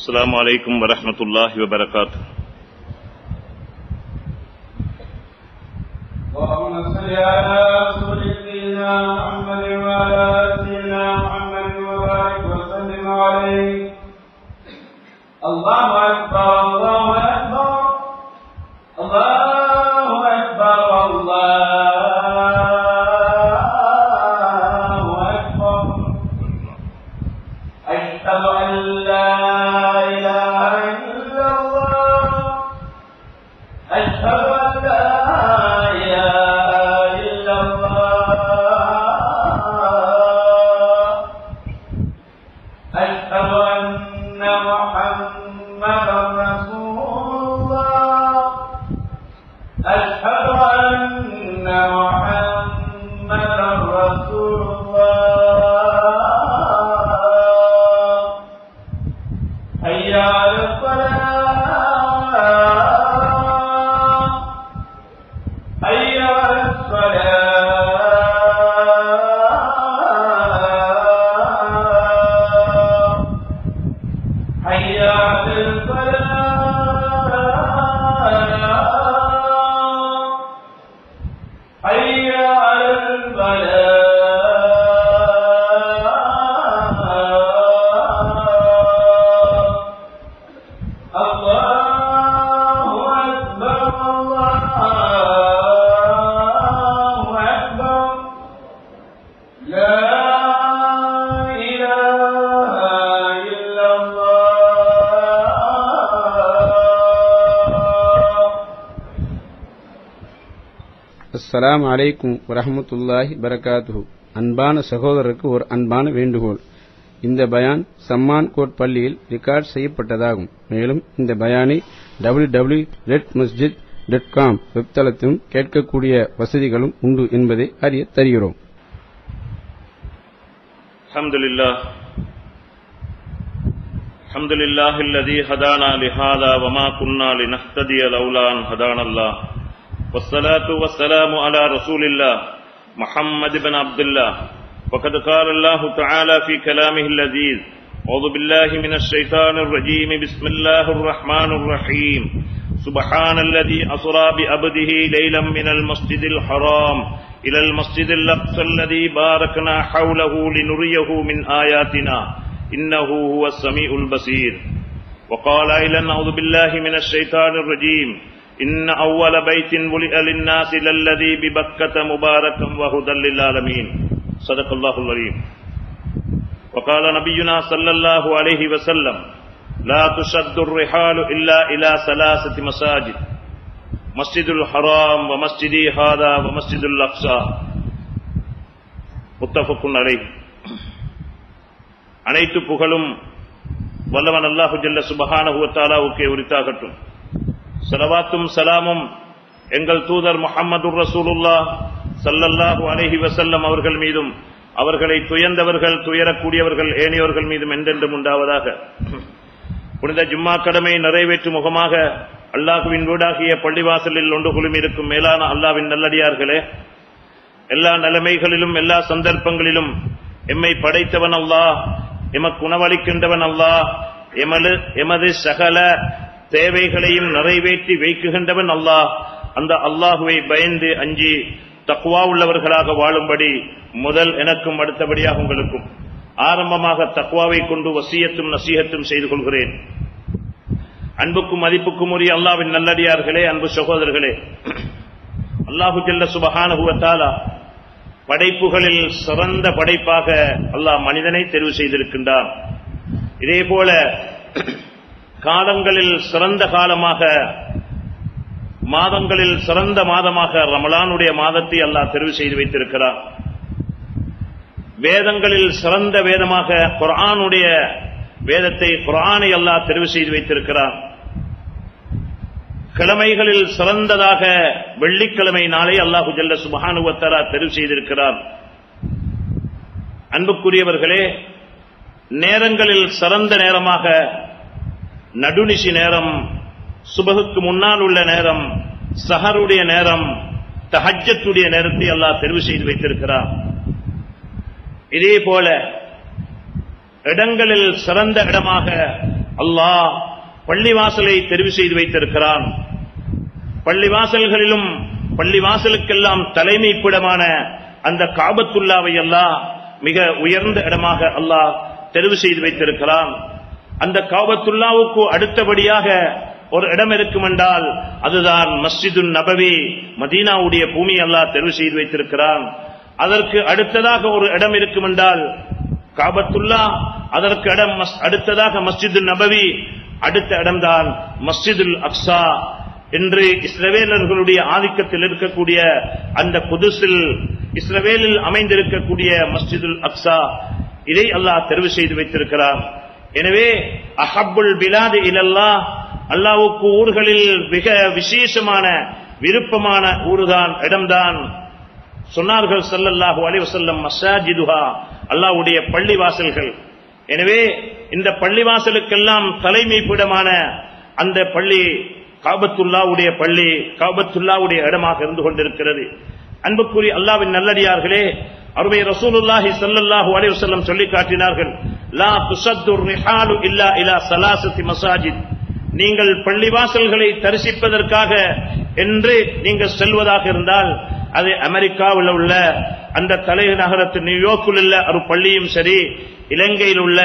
السلام عليكم ورحمة الله وبركاته. اللهم صل على سيدنا محمد وعلى سيدنا محمد وبارك وسلم عليه. الله أكبر الله أكبر الله أكبر الله أكبر. أشهد أن لا إله إلا الله. أشهد أن لا إله إلا الله. أشهد أن محمدا رسول الله. أشهد أن محمدا رسول الله. حي على الصلاة. حي على الصلاة. حي على الفلاح. حي على الفلاح. الله أكبر الله أكبر. لا إله إلا الله. அஸ்ஸலாமு அலைக்கும் வரஹ்மத்துல்லாஹி பரகாத்துஹு. அன்பான சகோதரருக்கு ஒரு அன்பான வேண்டுகோள். இந்த பயான் சம்மான் கோட் பள்ளியில் ரெக்கார்ட் செய்யப்பட்டதாகும். மேலும் இந்த பயானை www.redmasjid.com வெப்தளத்திலும் கேட்கக்கூடிய வசதிகளும் உண்டு என்பதை அறிய தருகிறோம். الحمد لله الذي هدانا لهذا وما كنا لنهتدي لولا أن هدانا الله والصلاة والسلام على رسول الله محمد بن عبد الله. وقد قال الله تعالى في كلامه اللذيذ: أعوذ بالله من الشيطان الرجيم بسم الله الرحمن الرحيم سبحان الذي أسرى بعبده ليلا من المسجد الحرام إلى المسجد الأقصى الذي باركنا حوله لنريه من آياتنا إنه هو السميع البصير. وقال أيضا: أعوذ بالله من الشيطان الرجيم إن أول بيت ولئ للناس للذي ببكة مباركا وهدى للعالمين. صدق الله العظيم. وقال نبينا صلى الله عليه وسلم: لا تشد الرحال إلا إلى ثلاثة مساجد: مسجد الحرام ومسجدي هذا ومسجد الأقصى. متفق عليه. அனைத்து புகழும் வல்லவன் அல்லாஹு ஜல்ல சுப்ஹானஹு வ தஆலாவுக்கே உரித்தாகட்டும். ஸலவாத்தும் ஸலாமும் எங்கள் தூதர் முஹம்மதுர் ரசூலுல்லாஹ் ஸல்லல்லாஹு அலைஹி வஸல்லம் அவர்கள் மீதும் அவர்களை துயர்ந்தவர்கள் துயரக்கூடியவர்கள் ஏனையோர்கள் மீதும் என்றென்றும் உண்டாவதாக. புனித ஜும்மா கடமை நிறைவேற்றும் முகமாக அல்லாஹ்வின் வீடாகிய பள்ளிவாசலில் ஒன்று குழுமி இருக்கும் மேலான அல்லாஹ்வின் நல்லடியார்களே, எல்லா நிலைமைகளிலும் எல்லா சந்தர்ப்பங்களிலும் எம்மை படைத்தவன் அல்லாஹ், எமக்கு உணவளிக்கின்றவன் அல்லாஹ், எமது சகல தேவைகளையும் நிறைவேற்றி வைக்குகின்றவன் அல்லாஹ். அந்த அல்லாஹுவை பயந்து அஞ்சி தக்வா உள்ளவர்களாக வாழும்படி முதல் எனக்கும் அடுத்தபடியாக உங்களுக்கும் ஆரம்பமாக தக்வாவை கொண்டு வசியத்தும் நசீஹத்தும் செய்து கொள்கிறேன். அன்புக்கும் மதிப்புக்கும் உரிய அல்லாஹ்வின் நல்லடியார்களே, அன்பு சகோதரர்களே, அல்லாஹு ஜல்ல சுப்ஹானஹு வ தஆலா படைப்புகளில் சிறந்த படைப்பாக அல்லாஹ் மனிதனை தெரிவு செய்திருக்கின்றான். இதேபோல காலங்களில் சிறந்த காலமாக, மாதங்களில் சிறந்த மாதமாக ரமலானுடைய மாதத்தை அல்லாஹ் தெரிவு செய்து வைத்திருக்கிறார். வேதங்களில் சிறந்த வேதமாக குர்ஆனுடைய வேதத்தை, குர்ஆனை அல்லாஹ் தெரிவு செய்து வைத்திருக்கிறார். கிழமைகளில் சிறந்ததாக வெள்ளிக்கிழமை நாளை அல்லாஹு ஜல்ல சுப்ஹானஹு வ தஆலா தெரிவு செய்திருக்கிறார். அன்புக்குரியவர்களே, நேரங்களில் சிறந்த நேரமாக நடுநிசி நேரம், சுபஹுக்கு முன்னால் உள்ள நேரம், சஹருடைய நேரம், தஹஜ்ஜத்துடைய நேரத்தை அல்லாஹ் தெரிவு செய்து வைத்திருக்கிறார். இதே போல இடங்களில் சிறந்த இடமாக அல்லாஹ் பள்ளிவாசலை தெரிவு செய்து வைத்திருக்கிறான். பள்ளிவாசல்களிலும் பள்ளிவாசலுக்கெல்லாம் தலைமைப்பிடமான அந்த காபத்துல்லாவை அல்லாஹ் மிக உயர்ந்த இடமாக அல்லாஹ் தெரிவு செய்து வைத்திருக்கிறான். அந்த காபத்துல்லாவுக்கு அடுத்தபடியாக ஒரு இடம் இருக்கும் என்றால் அதுதான் மஸ்ஜிதுன் நபவி, மதீனாவுடைய பூமி அல்லாஹ் தெரிவு செய்து வைத்திருக்கிறான். அதற்கு அடுத்ததாக ஒரு இடம் இருக்கும் என்றால் காபத்துல்லா, அதற்கு இடம் அடுத்ததாக மஸ்ஜிதுல் நபவி, அடுத்த இடம்தான் மஸ்ஜிதுல் அக்ஸா என்று இஸ்ரவேலர்களுடைய ஆதிக்கத்தில் இருக்கக்கூடிய அந்த குதுஸில் இஸ்ரவேலில் அமைந்திருக்கக்கூடிய மஸ்ஜிதுல் அக்ஸா, இதை அல்லாஹ் தெரிவு செய்து வைத்திருக்கிறான். எனவே அஹப்புல் பிலாது இலல்லாஹ், அல்லாஹ்வுக்கு ஊர்களில் மிக விசேஷமான விருப்பமான ஊர்தான் இடம்தான் சொன்னார்கள் ஸல்லல்லாஹு அலைஹி வஸல்லம், மஸாஜிதுஹா, அல்லாஹ்வுடைய பள்ளிவாசல்கள். எனவே இந்த பள்ளிவாசலுக்கெல்லாம் தலைமைப்பிடமான அந்த பள்ளி காபத்துல்லாவுடைய பள்ளி, காபத்துல்லாவுடைய இடமாக இருந்து கொண்டிருக்கிறது. அன்புக்குரிய அல்லாஹ்வின் நல்லடியார்களே, அருமை ரசூலுல்லாஹி ஸல்லல்லாஹு அலைஹி வஸல்லம் சொல்லி காட்டினார்கள், லா துஸத்துர் ரிஹாலு இல்லா இலா ஸலாஸத்தி மஸாஜித், நீங்கள் பள்ளிவாசல்களை தரிசிப்பதற்காக என்று நீங்கள் செல்வதாக இருந்தால் அது அமெரிக்காவில் உள்ள அந்த தலைநகரத்து நியூயார்க்கில் உள்ள ஒரு பள்ளியும் சரி, இலங்கையில் உள்ள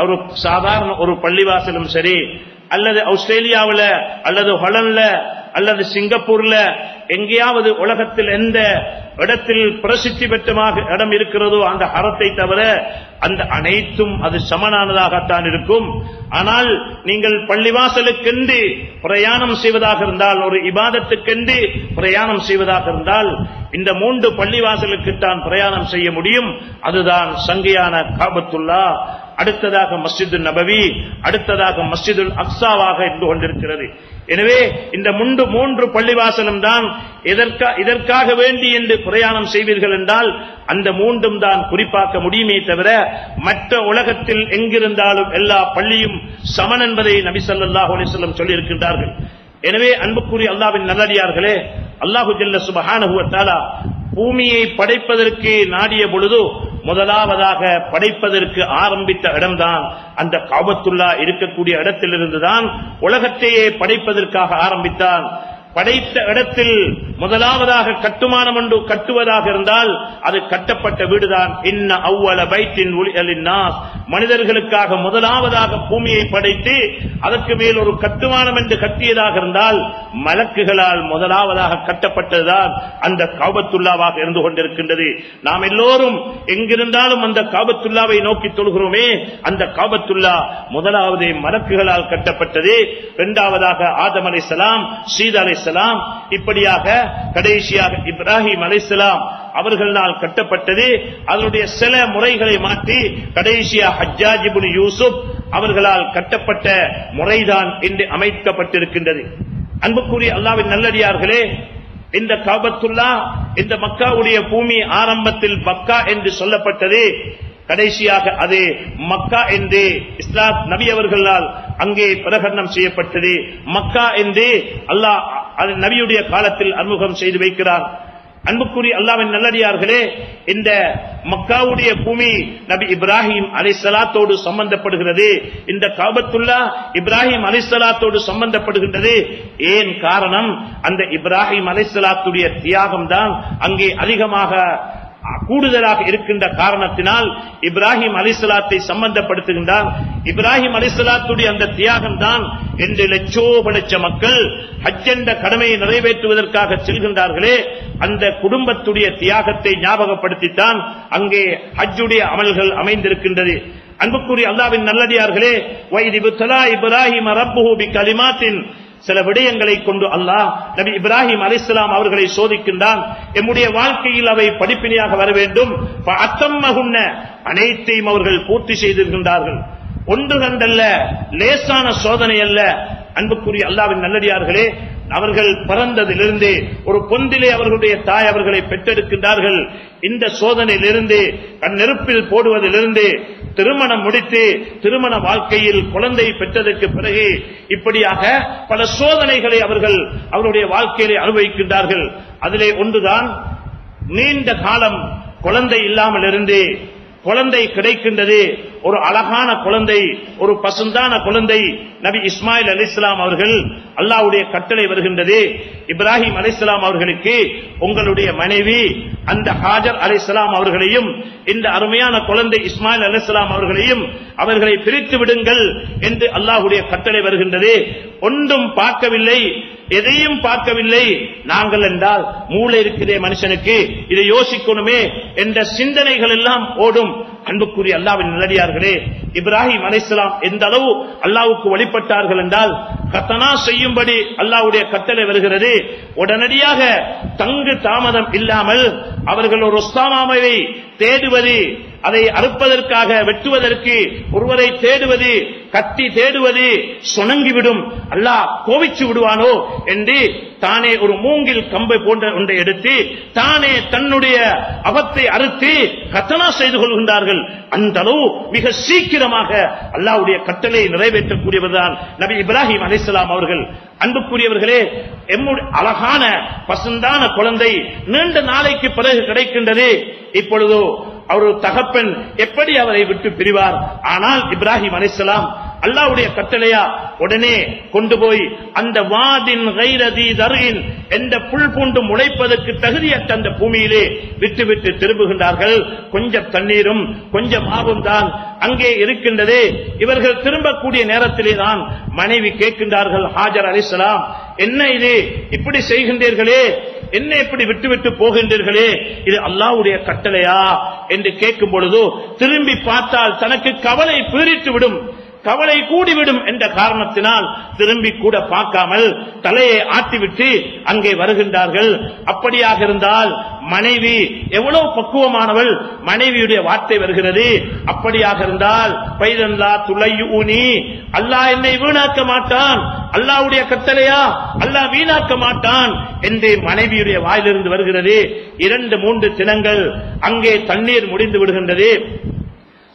ஒரு சாதாரண ஒரு பள்ளிவாசலும் சரி, அல்லது ஆஸ்திரேலியாவில் அல்லது ஹாலண்ட்ல அல்லது சிங்கப்பூர்ல எங்கேயாவது உலகத்தில் எந்த இடத்தில் பிரசித்தி பெற்றமாக இடம் இருக்கிறதோ அந்த ஹரத்தை தவிர அந்த அனைத்தும் அது சமனானதாகத்தான் இருக்கும். ஆனால் நீங்கள் பள்ளிவாசலுக்கென்று பிரயாணம் செய்வதாக இருந்தால், ஒரு இபாதத்துக்கென்று பிரயாணம் செய்வதாக இருந்தால் இந்த 3 பள்ளிவாசலுக்குத்தான் பிரயாணம் செய்ய முடியும். அதுதான் சங்கையான காபத்துல்லா, அடுத்ததாக மஸ்ஜிது நபவி, அடுத்ததாக மஸ்ஜிதுல் அக்ஸாவாக இருந்து கொண்டிருக்கிறது. எனவே இந்த 3 பள்ளிவாசலும் தான் இதற்காக வேண்டி என்று பிரயாணம் செய்வீர்கள் என்றால் அந்த 3ம் தான் குறிப்பாக்க முடியுமே தவிர மற்ற உலகத்தில் எங்கிருந்தாலும் எல்லா பள்ளியும் சமன் என்பதை நபி ஸல்லல்லாஹு அலைஹி வஸல்லம் சொல்லி இருக்கின்றார்கள். எனவே அன்புக்குரிய அல்லாஹ்வின் நல்லடியார்களே, அல்லாஹு ஜல்ல சுப்ஹானஹு வ தஆலா பூமியை படைப்பதற்கு நாடிய பொழுது முதலாவதாக படைப்பதற்கு ஆரம்பித்த இடம்தான் அந்த காபத்துல்லா இருக்கக்கூடிய இடத்திலிருந்துதான் உலகத்தையே படைப்பதற்காக ஆரம்பித்தான். படைத்த இடத்தில் முதலாவதாக கட்டுமானம் ஒன்று கட்டுவதாக இருந்தால் அது கட்டப்பட்ட வீடுதான். இன்ன அவ்வல பைத்தின் லின்னாஸ், மனிதர்களுக்காக முதலாவதாக பூமியை படைத்து அதற்கு மேல் ஒரு கட்டுமானம் என்று கட்டியதாக இருந்தால் மலக்குகளால் முதலாவதாக கட்டப்பட்டதுதான் அந்த காபத்துல்லாவாக இருந்து கொண்டிருக்கின்றது. நாம் எல்லோரும் எங்கிருந்தாலும் அந்த காபத்துல்லாவை நோக்கி தொழுகிறோமே, அந்த காபத்துல்லா முதலாவதே மலக்குகளால் கட்டப்பட்டது. இரண்டாவதாக ஆதம் அலைஹிஸ்ஸலாம், சீதா அலைஹிஸ்ஸலாம், இப்படியாக கடைசியாக இப்ராஹிம் அலைஹிஸ்ஸலாம் அவர்களால் கட்டப்பட்டது. அதனுடைய சில முறைகளை மாற்றி கடைசியாக ஹஜ்ஜாஜ் இப்னு யூசுப் அவர்களால் கட்டப்பட்ட முறைதான் இன்று அமைக்கப்பட்டிருக்கின்றது. அன்புக்குரிய அல்லாஹ்வின் நல்லடியார்களே, இந்த காபத்துல்லா, இந்த மக்காவுடைய பூமி ஆரம்பத்தில் மக்கா என்று சொல்லப்பட்டது. கடைசியாக அது மக்கா என்று இஸ்லாம் நபி அவர்களால் அங்கே பிரகடனம் செய்யப்பட்டது. மக்கா என்று அல்லாஹ் அது நபியுடைய காலத்தில் அறிமுகம் செய்து வைக்கிறார். அன்புக்குரிய அல்லாஹ்வின் நல்லடியார்களே, இந்த மக்காவுடைய பூமி நபி இப்ராஹிம் அலைஹிஸ்ஸலாத்தோடு சம்பந்தப்படுகிறது. இந்த காபத்துல்லா இப்ராஹிம் அலைஹிஸ்ஸலாத்தோடு சம்பந்தப்படுகின்றது. ஏன் காரணம்? அந்த இப்ராஹிம் அலைஹிஸ்ஸலாத்துடைய தியாகம் தான் அங்கே அதிகமாக கூடுதலாக இருக்கின்ற காரணத்தினால் இப்ராஹிம் அலைஹிஸ்ஸலாத்தை சம்பந்தப்படுத்துகின்றார். இப்ராஹிம் அலைஹிஸ்ஸலாத்துடைய அந்த தியாகம் தான் என்று லட்சோபலட்ச மக்கள் ஹஜ் என்ற கடமையை நிறைவேற்றுவதற்காக செல்கின்றார்களே, அந்த குடும்பத்துடைய தியாகத்தை ஞாபகப்படுத்தித்தான் அங்கே ஹஜ்ஜுடைய அமல்கள் அமைந்திருக்கின்றது. அன்புக்குரிய அல்லாஹ்வின் நல்லடியார்களே, வைதி புத்தலா இப்ராஹிம் ரப்புஹு பிகலிமாத்தின், சில விடயங்களை கொண்டு அல்லாஹ் நபி இப்ராஹிம் அலைஹிஸ்ஸலாம் அவர்களை சோதிக்கின்றான். நம்முடைய வாழ்க்கையில் அவை படிப்பினையாக வர வேண்டும். அத்தம்மகுன்ன, அனைத்தையும் அவர்கள் பூர்த்தி செய்திருக்கின்றார்கள். ஒன்று கண்டல்ல, லேசான சோதனை அல்ல. அன்புக்குரிய அல்லாஹ்வின் நல்லடியார்களே, அவர்கள் பிறந்ததிலிருந்து ஒரு பொந்திலே அவர்களுடைய தாய் அவர்களை பெற்றெடுக்கின்றார்கள். இந்த சோதனையிலிருந்து நெருப்பில் போடுவதிலிருந்து திருமணம் முடித்து திருமண வாழ்க்கையில் குழந்தை பெற்றதற்கு பிறகு இப்படியாக பல சோதனைகளை அவர்கள் அவருடைய வாழ்க்கையிலே அனுபவிக்கின்றார்கள். அதிலே ஒன்றுதான் நீண்ட காலம் குழந்தை இல்லாமல் இருந்து குழந்தை கிடைக்கின்றது. ஒரு அழகான குழந்தை, ஒரு பசுந்தான குழந்தை. நபி இஸ்மாயில் அலைஹிஸ்ஸலாம் அவர்கள், அல்லாஹ்வுடைய கட்டளை வருகின்றது, இப்ராஹிம் அலைஹிஸ்ஸலாம் அவர்களுக்கு உங்களுடைய மனைவி அந்த ஹாஜர் அலைஹிஸ்ஸலாம் அவர்களையும் இந்த அருமையான குழந்தை இஸ்மாயில் அலைஹிஸ்ஸலாம் அவர்களையும் அவர்களை பிரித்து விடுங்கள் என்று அல்லாஹ்வுடைய கட்டளை வருகின்றது. ஒன்றும் பார்க்கவில்லை, எதையும் பார்க்கவில்லை. நாங்கள் என்றால் மூளை இருக்கிறே மனுஷனுக்கு, இதை யோசிக்கணுமே என்ற சிந்தனைகள் எல்லாம் ஓடும். அன்புக்குரிய அல்லாஹ்வின் நல்லடியார்களே, இப்ராஹிம் அலைஹிஸ்ஸலாம் எந்த அளவு அல்லாஹ்வுக்கு வழிபட்டார்கள் என்றால், கத்தனா செய்யும்படி அல்லாஹ்வுடைய கட்டளை வருகிறது. உடனடியாக தங்கு தாமதம் இல்லாமல் அவர்கள் ஒரு உஸ்தாமாவை தேடுவது, அதை அறுப்பதற்காக வெட்டுவதற்கு ஒருவரை தேடுவது, கத்தி தேடுவது சுணங்கிவிடும், அல்லாஹ் கோபிச்சு விடுவானோ என்று தானே ஒரு மூங்கில் கம்பை போன்ற ஒன்றை எடுத்து தானே தன்னுடைய அவத்தை அறுத்து கத்தனா செய்து கொள்கின்றார்கள். அந்த அளவு மிக சீக்கிரமாக அல்லாஹ்வுடைய கட்டளையை நிறைவேற்றக்கூடியவர்தான் நபி இப்ராஹிம் அலைஹிஸ்ஸலாம் அவர்கள். அன்புக்குரியவர்களே, எம்முடைய அழகான பசுந்தான குழந்தை நீண்ட நாளைக்கு பிறகு கிடைக்கின்றது. இப்பொழுதோ அவர் தகப்பன் எப்படி அவரை விட்டு பிரிவார்? ஆனால் இப்ராஹிம் அலைஹிஸ்ஸலாம் அல்லாஹ்வுடைய கட்டளையா உடனே கொண்டு போய் அந்த வாதின் கைரதி தர்இன் என்ற புல் பூண்டு முளைப்பதற்கு தகுதியற்ற அந்த பூமியிலே விட்டுவிட்டு திரும்புகின்றார்கள். கொஞ்சம் தண்ணீரும் கொஞ்சம் மாவும் தான் அங்கே இருக்கின்றது. இவர்கள் திரும்பக்கூடிய நேரத்திலே தான் மனைவி கேட்கின்றார்கள், ஹாஜர் அலைஹிஸ்ஸலாம், என்ன இது இப்படி செய்கின்றீர்களே, என்ன இப்படி விட்டுவிட்டு போகின்றீர்களே, இது அல்லாஹ்வுடைய கட்டளையா என்று கேட்கும் பொழுது திரும்பி பார்த்தால் தனக்கு கவலை பீறித்து விடும், கவலை கூடிவிடும் என்ற காரணத்தினால் திரும்பி கூட பார்க்காமல் தலையை ஆட்டிவிட்டு அங்கே வருகின்றார்கள். அப்படியாக இருந்தால் மனைவி எவ்வளவு பக்குவமானவள், மனைவியுடைய வார்த்தை வருகிறது, அப்படியாக இருந்தால் பைதல்லா துளையூனி, அல்லாஹ் என்னை வீணாக்க மாட்டான், அல்லாஹ்வுடைய கட்டளையா, அல்லாஹ் வீணாக்க மாட்டான் என்று மனைவியுடைய வாயிலிருந்து வருகிறது. 2-3 தினங்கள் அங்கே தண்ணீர் முடிந்து விடுகின்றது,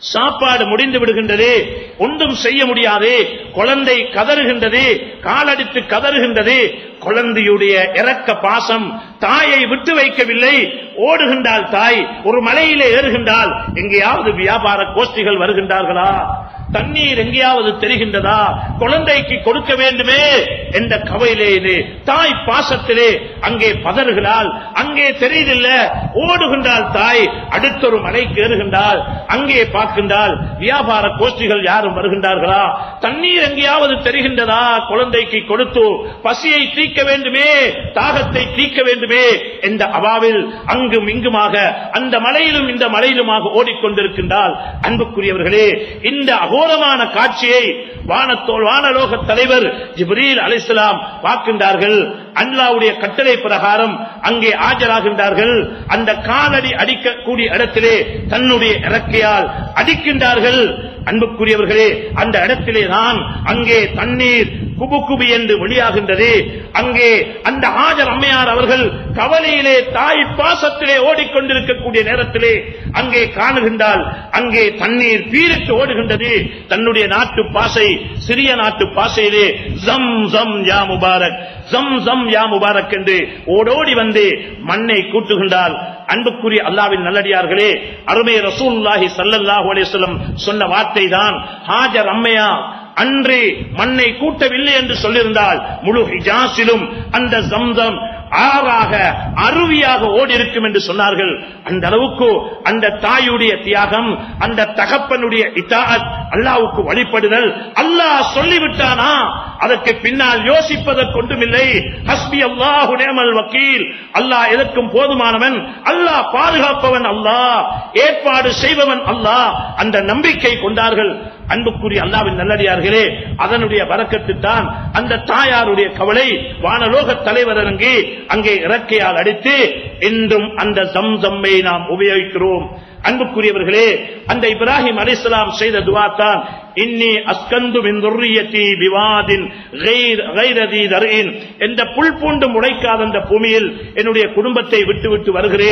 சாப்பாடு முடிந்து விடுகின்றது, ஒன்றும் செய்ய முடியாது. குழந்தை கதறுகின்றது, காலடித்து கதறுகின்றது. குழந்தையுடைய இரக்க பாசம் தாயை விட்டு வைக்கவில்லை. ஓடுகின்றாள் தாய், ஒரு மலையிலே ஏறுகின்றால் எங்கேயாவது வியாபார கோஷ்டிகள் வருகின்றார்களா, தண்ணீர் எங்கேயாவது தெரிகின்றதா, குழந்தைக்கு கொடுக்க வேண்டுமே என்ற கவலையிலே தாய் பாசத்திலே அங்கே பதறுகிறாள். அங்கே தெரியுதில்ல, ஓடுகின்றாள் தாய், அடுத்தொரு மலைக்கு ஏறுகின்றாள், அங்கே பார்க்கின்றாள் வியாபார கோஷ்டிகள் யாரும் வருகின்றார்களா, தண்ணீர் எங்கேயாவது தெரிகின்றதா, குழந்தைக்கு கொடுத்து பசியை தீர்க்க வேண்டுமே, தாகத்தை தீர்க்க வேண்டுமே என்ற அவாவில் அங்கும் இங்குமாக அந்த மலையிலும் இந்த மலையிலுமாக ஓடிக்கொண்டிருக்கின்றால், அன்புக்குரியவர்களே, இந்த அகோரமான காட்சியை வானலோக தலைவர் ஜிப்ரீல் அலைஹிஸ்ஸலாம் பார்க்கின்றார்கள். அல்லாஹ்வுடைய கட்டளை பிரகாரம் அங்கே ஆஜராகின்றார்கள். அந்த காலடி அடிக்கக்கூடிய இடத்திலே தன்னுடைய இறக்கையால் அடிக்கின்றார்கள். அன்புக்குரியவர்களே, அந்த இடத்திலே தான் அங்கே தண்ணீர் குபு குபு என்று வெளியாகின்றது. அங்கே அந்த ஹாஜர் அம்மையார் அவர்கள் கவலையிலே தாய் பாசத்திலே ஓடிக்கொண்டிருக்கக்கூடிய நேரத்திலே அங்கே காணுகின்றால் அங்கே தண்ணீர் பீரிட்டு ஓடுகின்றது. தன்னுடைய நாட்டு பாசை, சிறிய நாட்டு பாசையிலே ஜம் ஜம் யா முபாரக், ஜம் ஜம் யா முபாரக் என்று ஓடோடி வந்து மண்ணை கூட்டுகின்றால். அன்புக்குரிய அல்லாஹ்வின் நல்லடியார்களே, அருமை ரசூலுல்லாஹி ஸல்லல்லாஹு அலைஹி வஸல்லம் சொன்ன வார்த்தை தான், ஹாஜர் அம்மையார் அன்று மண்ணை கூட்டவில்லை என்று சொல்லியிருந்தால் முழு ஹிஜாஸிலும் அந்த ஜம்சம் ஆறாக அருவியாக ஓடி இருக்கும் என்று சொன்னார்கள். அந்த அளவுக்கு அந்த தாயுடைய தியாகம், அந்த தகப்பனுடைய இத்தாஅத், அல்லாஹ்வுக்கு வழிபடுதல், அல்லாஹ் சொல்லிவிட்டானா அதற்கு பின்னால் யோசிப்பதற்கு ஒன்றுமில்லை. ஹஸ்பி அல்லாஹு நிஅமல் வக்கீல், அல்லாஹ் எதற்கும் போதுமானவன், அல்லாஹ் பாதுகாப்பவன், அல்லாஹ் ஏற்பாடு செய்பவன், அல்லாஹ் அந்த நம்பிக்கை கொண்டார்கள். அன்புக்குரிய அல்லாஹ்வின் நல்லடியார்களே, அதனுடைய வரக்கத்து தான் அந்த தாயாருடைய கவலை வானலோக தலைவர் இறங்கி அங்கே இறக்கையால் அடித்து இன்றும் அந்த ஜம்சம்மை நாம் உபயோகிக்கிறோம். அன்புக்குரியவர்களே, அந்த இப்ராஹிம் அலைஹிஸ்ஸலாம் செய்த துஆ தான், இன்னி அஸ்கந்து மின் துர்ரியதி பிவாதின் கைரதி தர்இன், என்ற புல் பூண்டு முளைக்காத அந்த பூமியில் என்னுடைய குடும்பத்தை விட்டு விட்டு வருகிறேன்.